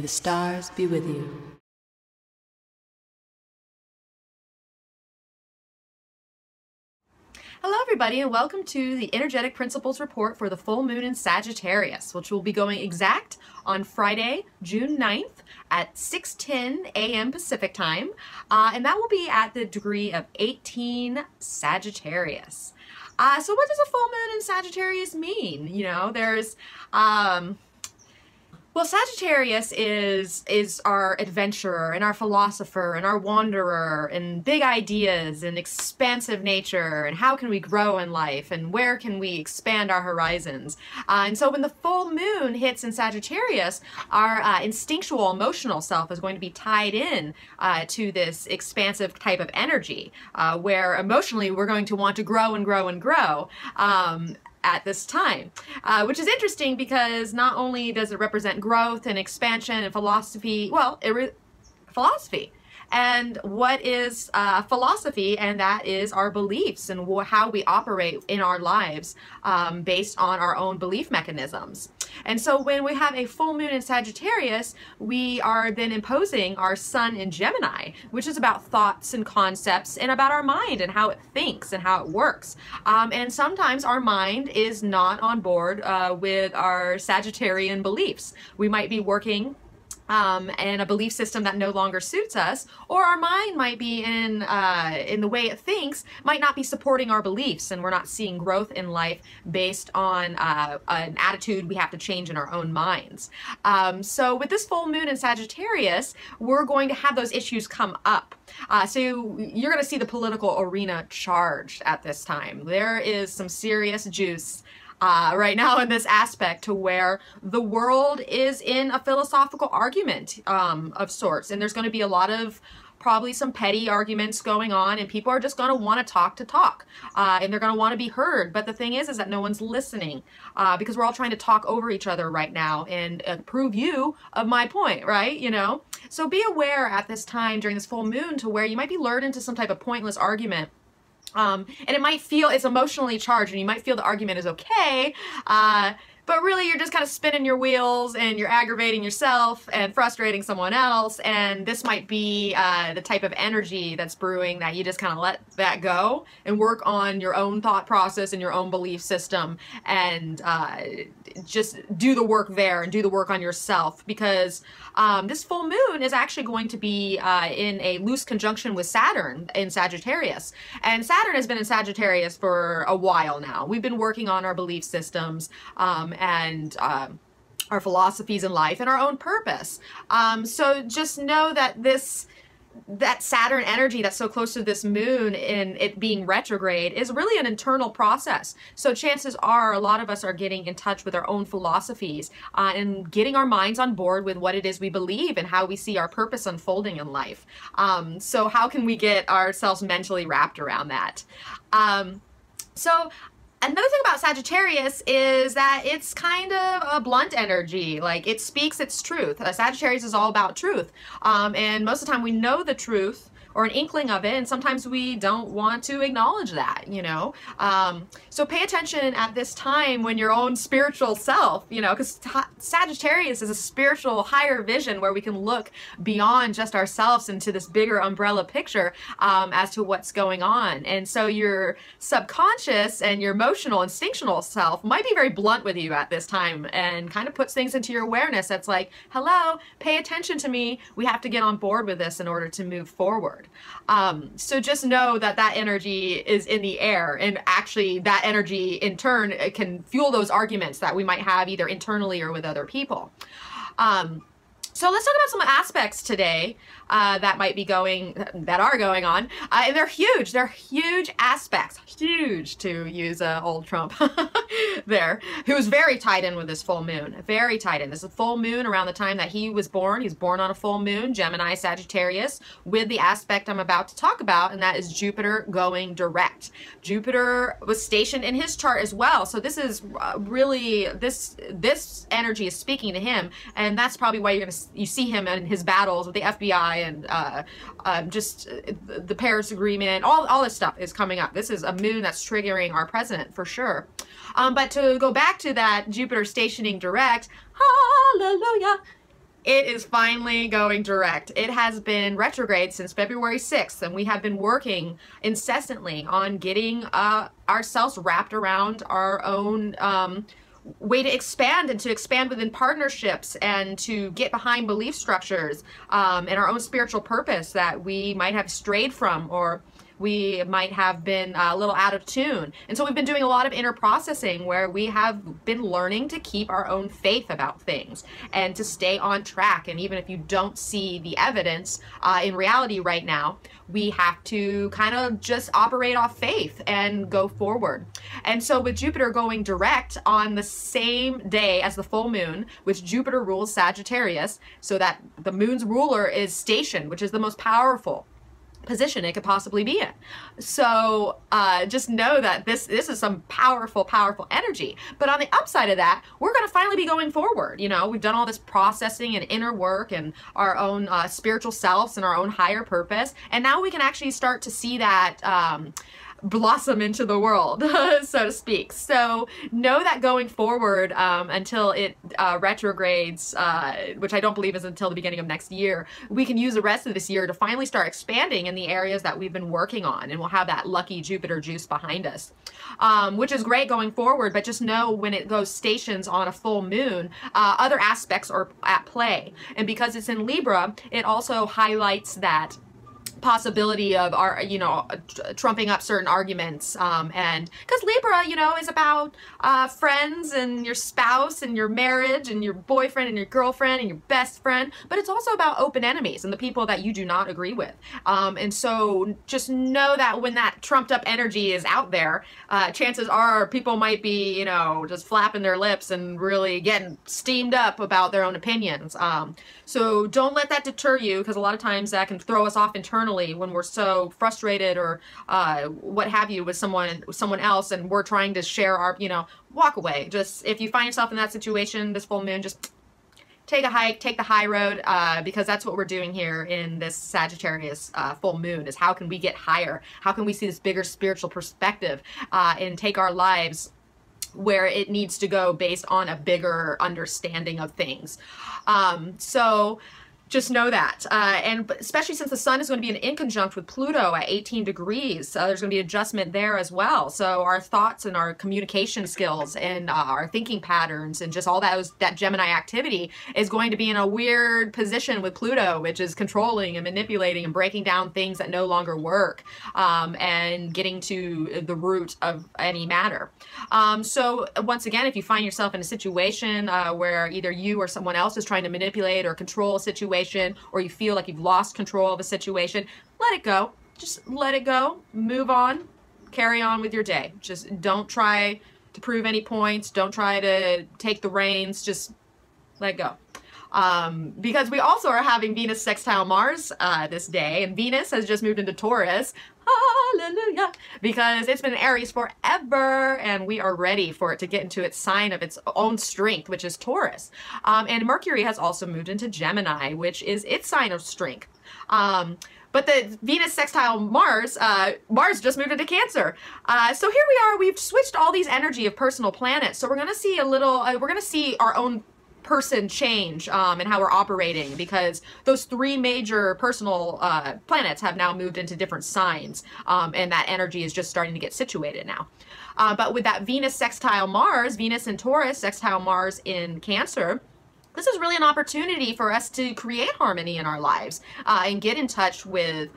the stars be with you. Hello everybody, and welcome to the Energetic Principles Report for the full moon in Sagittarius, which will be going exact on Friday, June 9th at 6:10 a.m. Pacific time, and that will be at the degree of 18 Sagittarius. So what does a full moon in Sagittarius mean? You know, there's well, Sagittarius is our adventurer and our philosopher and our wanderer and big ideas and expansive nature and how can we grow in life and where can we expand our horizons. And so when the full moon hits in Sagittarius, our instinctual emotional self is going to be tied in to this expansive type of energy where emotionally we're going to want to grow and grow and grow. At this time, which is interesting because not only does it represent growth and expansion and philosophy, well, philosophy. And what is philosophy? And that is our beliefs and how we operate in our lives based on our own belief mechanisms. And so when we have a full moon in Sagittarius, we are then imposing our sun in Gemini, which is about thoughts and concepts and about our mind and how it thinks and how it works. And sometimes our mind is not on board with our Sagittarian beliefs. We might be working and a belief system that no longer suits us, or our mind might be in the way it thinks might not be supporting our beliefs, and we're not seeing growth in life based on an attitude we have to change in our own minds. So with this full moon in Sagittarius, we're going to have those issues come up. So you're going to see the political arena charged at this time. There is some serious juice right now in this aspect to where the world is in a philosophical argument of sorts, and there's going to be a lot of probably some petty arguments going on, and people are just going to want to talk, and they're going to want to be heard. But the thing is that no one's listening because we're all trying to talk over each other right now and prove you of my point, right? You know, so be aware at this time during this full moon to where you might be lured into some type of pointless argument. And it might feel it's emotionally charged and you might feel the argument is okay, but really you're just kind of spinning your wheels and you're aggravating yourself and frustrating someone else, and this might be the type of energy that's brewing that you just kind of let that go and work on your own thought process and your own belief system and just do the work there and do the work on yourself, because this full moon is actually going to be in a loose conjunction with Saturn in Sagittarius, and Saturn has been in Sagittarius for a while now. We've been working on our belief systems and our philosophies in life and our own purpose. So just know that that Saturn energy that's so close to this moon and it being retrograde is really an internal process. So chances are a lot of us are getting in touch with our own philosophies and getting our minds on board with what it is we believe and how we see our purpose unfolding in life. So how can we get ourselves mentally wrapped around that? So another thing about Sagittarius is that it's kind of a blunt energy. Like, it speaks its truth. Sagittarius is all about truth. And most of the time we know the truth or an inkling of it, and sometimes we don't want to acknowledge that, you know. So pay attention at this time when your own spiritual self, you know, because Sagittarius is a spiritual higher vision where we can look beyond just ourselves into this bigger umbrella picture as to what's going on. And so your subconscious and your emotional, instinctual self might be very blunt with you at this time and kind of puts things into your awareness that's like, hello, pay attention to me. We have to get on board with this in order to move forward. So just know that that energy is in the air, and actually that energy in turn can fuel those arguments that we might have either internally or with other people. So let's talk about some aspects today that are going on, and they're huge. They're huge aspects, huge to use old Trump there, who was very tied in with this full moon, very tied in. This is a full moon around the time that he was born. He's born on a full moon, Gemini, Sagittarius, with the aspect I'm about to talk about, and that is Jupiter going direct. Jupiter was stationed in his chart as well, so this is really, this energy is speaking to him, and that's probably why you see him in his battles with the FBI and just the Paris Agreement. All this stuff is coming up. This is a moon that's triggering our president for sure. But to go back to that Jupiter stationing direct, hallelujah, It is finally going direct. It has been retrograde since February 6th, and we have been working incessantly on getting ourselves wrapped around our own way to expand and to expand within partnerships and to get behind belief structures and our own spiritual purpose that we might have strayed from, or we might have been a little out of tune. And so we've been doing a lot of inner processing where we have been learning to keep our own faith about things and to stay on track. And even if you don't see the evidence in reality right now, we have to kind of just operate off faith and go forward. And so with Jupiter going direct on the same day as the full moon, which Jupiter rules Sagittarius, so that the moon's ruler is stationed, which is the most powerful position it could possibly be in. So just know that this is some powerful energy. But on the upside of that, we're going to finally be going forward. You know, we've done all this processing and inner work and our own spiritual selves and our own higher purpose, and now we can actually start to see that blossom into the world, so to speak. So know that going forward until it retrogrades, which I don't believe is until the beginning of next year, we can use the rest of this year to finally start expanding in the areas that we've been working on, and we'll have that lucky Jupiter juice behind us, which is great going forward. But just know when it goes stations on a full moon, other aspects are at play, and because it's in Libra, it also highlights that possibility of our, you know, trumping up certain arguments, and because Libra, you know, is about friends and your spouse and your marriage and your boyfriend and your girlfriend and your best friend, but it's also about open enemies and the people that you do not agree with, and so just know that when that trumped up energy is out there, chances are people might be, you know, just flapping their lips and really getting steamed up about their own opinions. So don't let that deter you, because a lot of times that can throw us off internally when we're so frustrated or what have you with someone else, and we're trying to share our, you know, walk away. Just if you find yourself in that situation this full moon, just take a hike, take the high road, because that's what we're doing here in this Sagittarius full moon, is how can we get higher? How can we see this bigger spiritual perspective and take our lives where it needs to go based on a bigger understanding of things. So just know that, and especially since the sun is going to be in inconjunct with Pluto at 18 degrees, there's going to be adjustment there as well. So our thoughts and our communication skills and our thinking patterns and just all that Gemini activity is going to be in a weird position with Pluto, which is controlling and manipulating and breaking down things that no longer work, and getting to the root of any matter. So once again, if you find yourself in a situation where either you or someone else is trying to manipulate or control a situation, or you feel like you've lost control of a situation, let it go. Just let it go. Move on. Carry on with your day. Just don't try to prove any points. Don't try to take the reins. Just let it go. Because we also are having Venus sextile Mars this day, and Venus has just moved into Taurus. Hallelujah! Because it's been in Aries forever, and we are ready for it to get into its sign of its own strength, which is Taurus. And Mercury has also moved into Gemini, which is its sign of strength. But the Venus sextile Mars, Mars just moved into Cancer. So here we are, we've switched all these energy of personal planets. So we're going to see a little, we're going to see our own person change and how we're operating, because those three major personal planets have now moved into different signs, and that energy is just starting to get situated now. But with that Venus sextile Mars, Venus in Taurus, sextile Mars in Cancer, this is really an opportunity for us to create harmony in our lives and get in touch with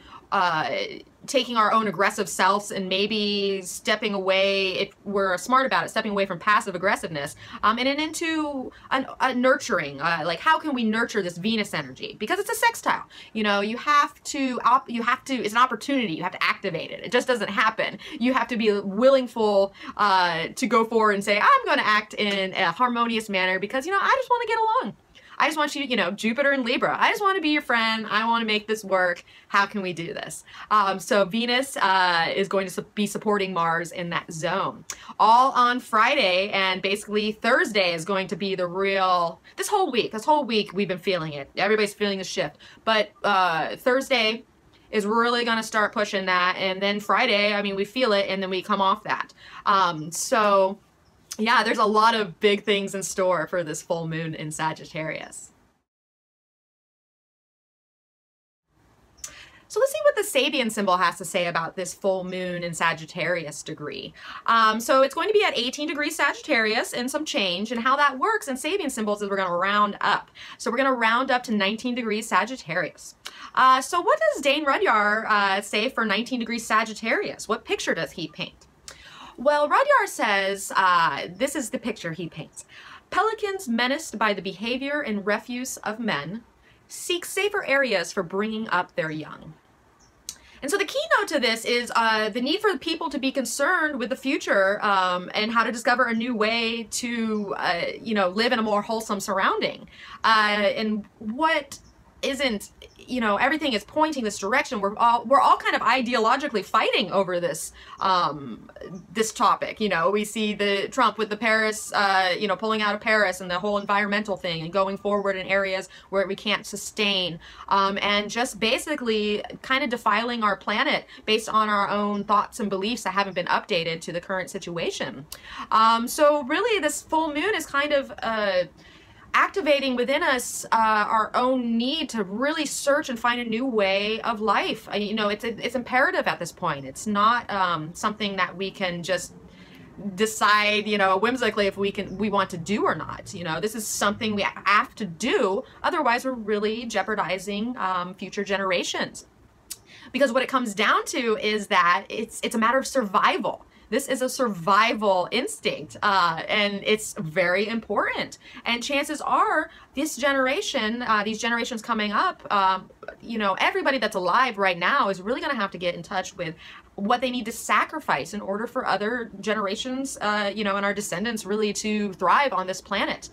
taking our own aggressive selves and maybe stepping away, if we're smart about it, stepping away from passive aggressiveness and into a nurturing, like how can we nurture this Venus energy? Because it's a sextile, you know, you have to, it's an opportunity, you have to activate it. It just doesn't happen. You have to be willingful to go forward and say, I'm going to act in a harmonious manner because, you know, I just want to get along. I just want you to, you know, Jupiter and Libra. I just want to be your friend. I want to make this work. How can we do this? So Venus is going to be supporting Mars in that zone. All on Friday, and basically Thursday is going to be the real, this whole week we've been feeling it. Everybody's feeling the shift. But Thursday is really going to start pushing that. And then Friday, I mean, we feel it and then we come off that. So yeah, there's a lot of big things in store for this full moon in Sagittarius. So let's see what the Sabian symbol has to say about this full moon in Sagittarius degree. So it's going to be at 18 degrees Sagittarius and some change, and how that works in Sabian symbols is we're going to round up. So we're going to round up to 19 degrees Sagittarius. So what does Dane Rudyard say for 19 degrees Sagittarius? What picture does he paint? Well, Rudyard says, this is the picture he paints. Pelicans menaced by the behavior and refuse of men seek safer areas for bringing up their young. And so the keynote to this is the need for people to be concerned with the future and how to discover a new way to, live in a more wholesome surrounding. And what isn't, everything is pointing this direction. We're all kind of ideologically fighting over this this topic. We see the Trump with the Paris, pulling out of Paris and the whole environmental thing and going forward in areas where we can't sustain, and just basically kind of defiling our planet based on our own thoughts and beliefs that haven't been updated to the current situation. So really this full moon is kind of activating within us our own need to really search and find a new way of life. It's imperative at this point. It's not something that we can just decide, whimsically if we want to do or not. This is something we have to do. Otherwise, we're really jeopardizing future generations. Because what it comes down to is that it's a matter of survival. This is a survival instinct, and it's very important. And chances are, this generation, these generations coming up, everybody that's alive right now is really going to have to get in touch with what they need to sacrifice in order for other generations, and our descendants really to thrive on this planet.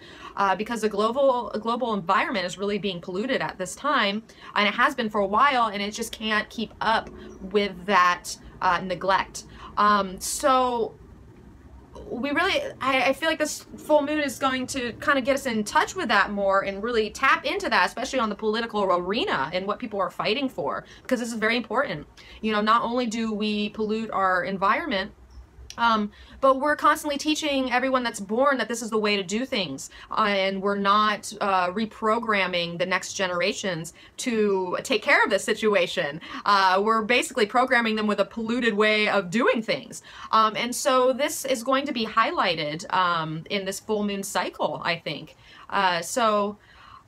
Because the global environment is really being polluted at this time, and it has been for a while, and it just can't keep up with that neglect. So I feel like this full moon is going to kind of get us in touch with that more and really tap into that, especially on the political arena and what people are fighting for, because this is very important. Not only do we pollute our environment, but we're constantly teaching everyone that's born that this is the way to do things, and we're not reprogramming the next generations to take care of this situation. We're basically programming them with a polluted way of doing things. And so this is going to be highlighted in this full moon cycle, I think. So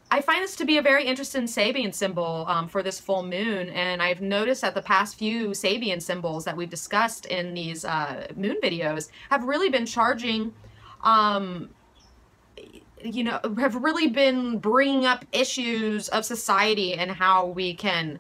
I find this to be a very interesting Sabian symbol for this full moon, and I've noticed that the past few Sabian symbols that we've discussed in these moon videos have really been charging, have really been bringing up issues of society and how we can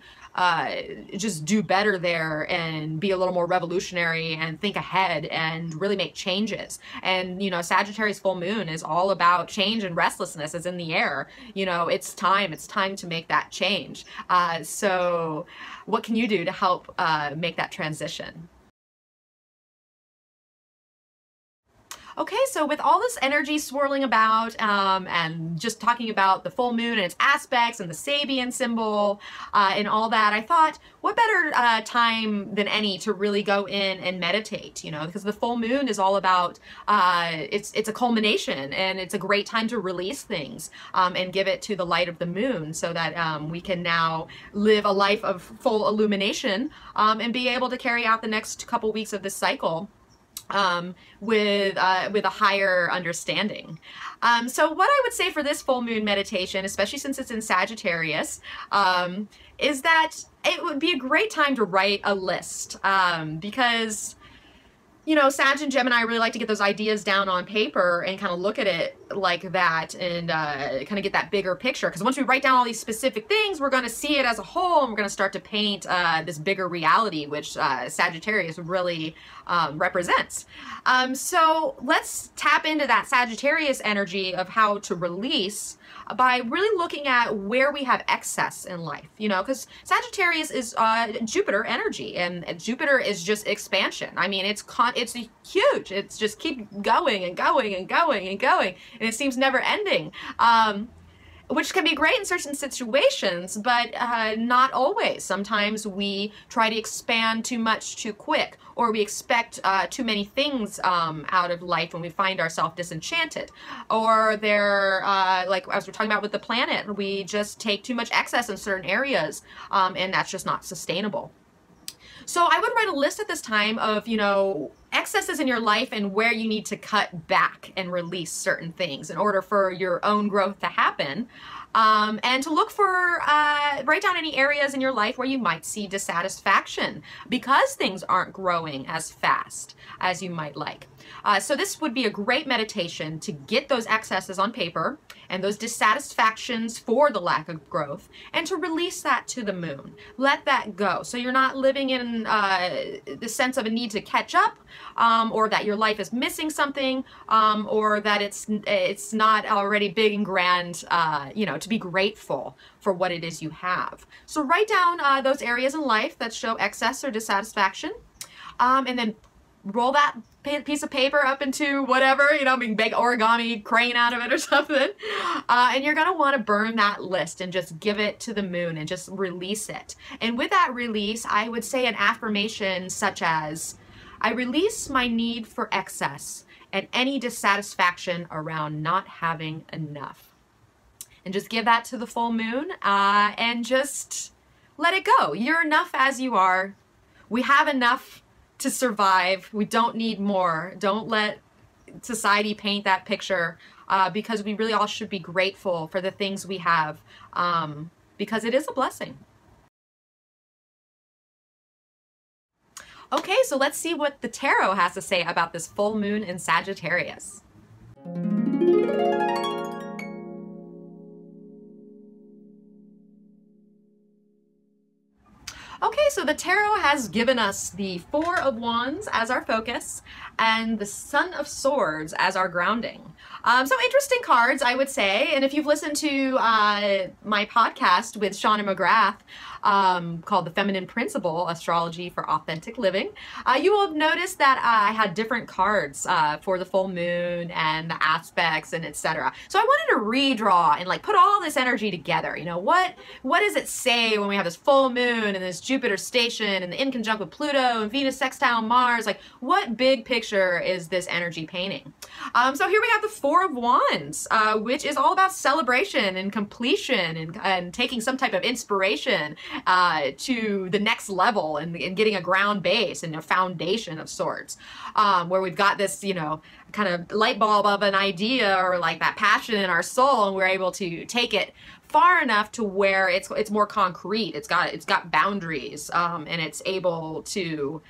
just do better there and be a little more revolutionary and think ahead and really make changes. And, Sagittarius full moon is all about change and restlessness is in the air. It's time to make that change. So what can you do to help make that transition? Okay, so with all this energy swirling about and just talking about the full moon and its aspects and the Sabian symbol and all that, I thought, what better time than any to really go in and meditate, because the full moon is all about, it's a culmination, and it's a great time to release things and give it to the light of the moon so that we can now live a life of full illumination and be able to carry out the next couple weeks of this cycle with a higher understanding. So what I would say for this full moon meditation, especially since it's in Sagittarius, is that it would be a great time to write a list, because Sag and Gemini really like to get those ideas down on paper and kind of look at it like that and kind of get that bigger picture. Because once we write down all these specific things, we're going to see it as a whole, and we're going to start to paint this bigger reality, which Sagittarius really represents. So let's tap into that Sagittarius energy of how to release by really looking at where we have excess in life, because Sagittarius is Jupiter energy, and Jupiter is just expansion. I mean, it's huge. It's just keep going and going and going and going, and it seems never ending. Which can be great in certain situations, but not always. Sometimes we try to expand too much too quick, or we expect too many things out of life when we find ourselves disenchanted, or they're like as we're talking about with the planet, we just take too much excess in certain areas, and that's just not sustainable. So I would write a list at this time of, you know, excesses in your life and where you need to cut back and release certain things in order for your own growth to happen. And to look for, write down any areas in your life where you might see dissatisfaction because things aren't growing as fast as you might like. So this would be a great meditation to get those excesses on paper and those dissatisfactions for the lack of growth, and to release that to the moon. Let that go. So you're not living in the sense of a need to catch up, or that your life is missing something, or that it's not already big and grand, you know, to be grateful for what it is you have. So write down those areas in life that show excess or dissatisfaction, and then roll that piece of paper up into whatever, you know, make big origami crane out of it or something. And you're going to want to burn that list and just give it to the moon and just release it. And with that release, I would say an affirmation such as, I release my need for excess and any dissatisfaction around not having enough. And just give that to the full moon, and just let it go. You're enough as you are. We have enough to survive. We don't need more. Don't let society paint that picture, because we really all should be grateful for the things we have, because it is a blessing. Okay, so let's see what the tarot has to say about this full moon in Sagittarius. Okay, so the tarot has given us the Four of Wands as our focus and the Sun of Swords as our grounding. So interesting cards, I would say. And if you've listened to my podcast with Shauna McGrath, called The Feminine Principle, Astrology for Authentic Living, you will have noticed that I had different cards for the full moon and the aspects and etc. So I wanted to redraw and like put all this energy together. You know, what does it say when we have this full moon and this Jupiter station and the inconjunct with Pluto and Venus sextile Mars? Like, what big picture is this energy painting? So here we have the Four of Wands, which is all about celebration and completion and taking some type of inspiration to the next level and getting a ground base and a foundation of sorts, where we've got this, you know, kind of light bulb of an idea or like that passion in our soul, and we're able to take it far enough to where it's more concrete. It's got boundaries, and it's able to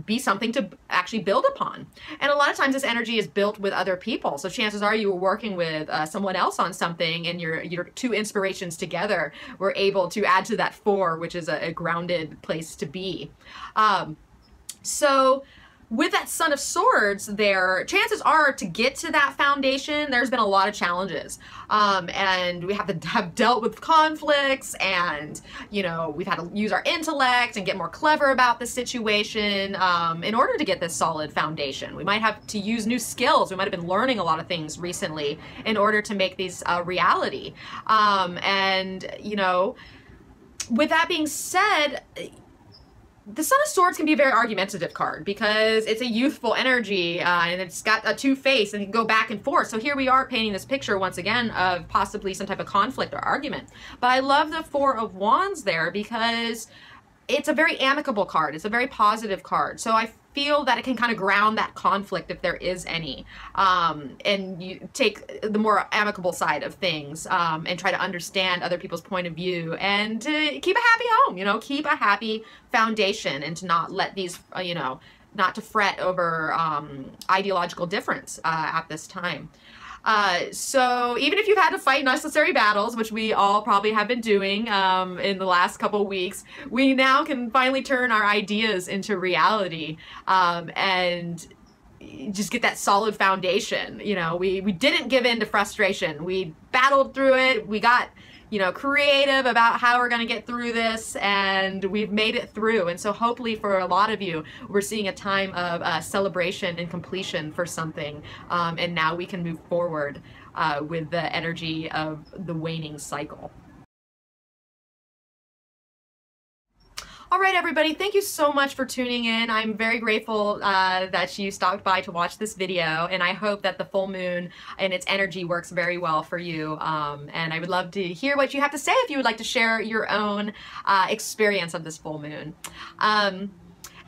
be something to actually build upon. And a lot of times this energy is built with other people. So chances are you were working with someone else on something, and your two inspirations together were able to add to that four, which is a grounded place to be. So with that Sun of Swords there, chances are to get to that foundation, there's been a lot of challenges. And we have to have dealt with conflicts, and, you know, we've had to use our intellect and get more clever about the situation in order to get this solid foundation. We might have to use new skills. We might have been learning a lot of things recently in order to make these a reality. And, you know, with that being said, the Sun of Swords can be a very argumentative card because it's a youthful energy, and it's got a two-face and it can go back and forth. So here we are painting this picture once again of possibly some type of conflict or argument. But I love the Four of Wands there because it's a very amicable card. It's a very positive card. So I feel that it can kind of ground that conflict if there is any, and you take the more amicable side of things, and try to understand other people's point of view, and to keep a happy home, you know, keep a happy foundation, and to not let these, you know, not to fret over ideological difference at this time. So even if you've had to fight necessary battles, which we all probably have been doing in the last couple of weeks, we now can finally turn our ideas into reality, and just get that solid foundation. You know, we didn't give in to frustration. We battled through it. We got, you know, creative about how we're going to get through this, and we've made it through. And so hopefully for a lot of you, we're seeing a time of celebration and completion for something, and now we can move forward with the energy of the waning cycle. All right, everybody, thank you so much for tuning in. I'm very grateful that you stopped by to watch this video, and I hope that the full moon and its energy works very well for you. And I would love to hear what you have to say if you would like to share your own experience of this full moon.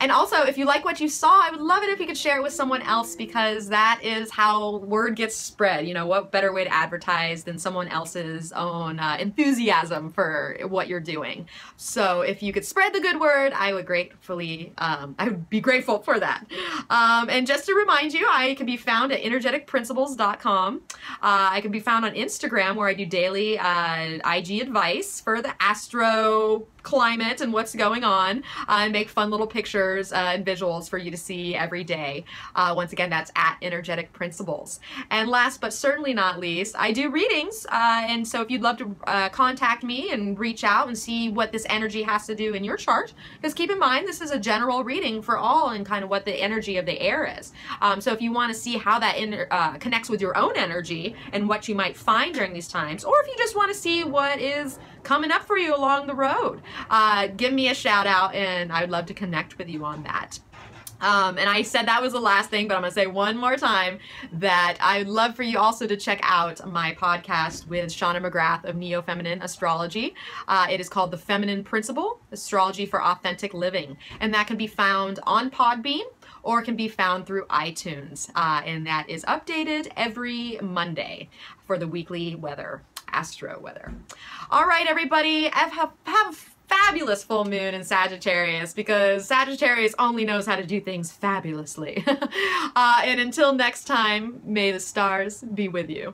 And also, if you like what you saw, I would love it if you could share it with someone else, because that is how word gets spread. You know, what better way to advertise than someone else's own enthusiasm for what you're doing. So if you could spread the good word, I would I would be grateful for that. And just to remind you, I can be found at energeticprinciples.com. I can be found on Instagram, where I do daily IG advice for the astro climate and what's going on, and make fun little pictures and visuals for you to see every day. Once again, that's at Energetic Principles. And last but certainly not least, I do readings, and so if you'd love to contact me and reach out and see what this energy has to do in your chart, because keep in mind, this is a general reading for all and kind of what the energy of the air is. So if you want to see how that connects with your own energy and what you might find during these times, or if you just want to see what is coming up for you along the road, give me a shout out and I would love to connect with you on that. And I said that was the last thing, but I'm going to say one more time that I'd love for you also to check out my podcast with Shauna McGrath of Neo-Feminine Astrology. It is called The Feminine Principle, Astrology for Authentic Living. And that can be found on Podbean, or can be found through iTunes. And that is updated every Monday for the weekly weather, astro weather. All right, everybody, have a fabulous full moon in Sagittarius, because Sagittarius only knows how to do things fabulously. And until next time, may the stars be with you.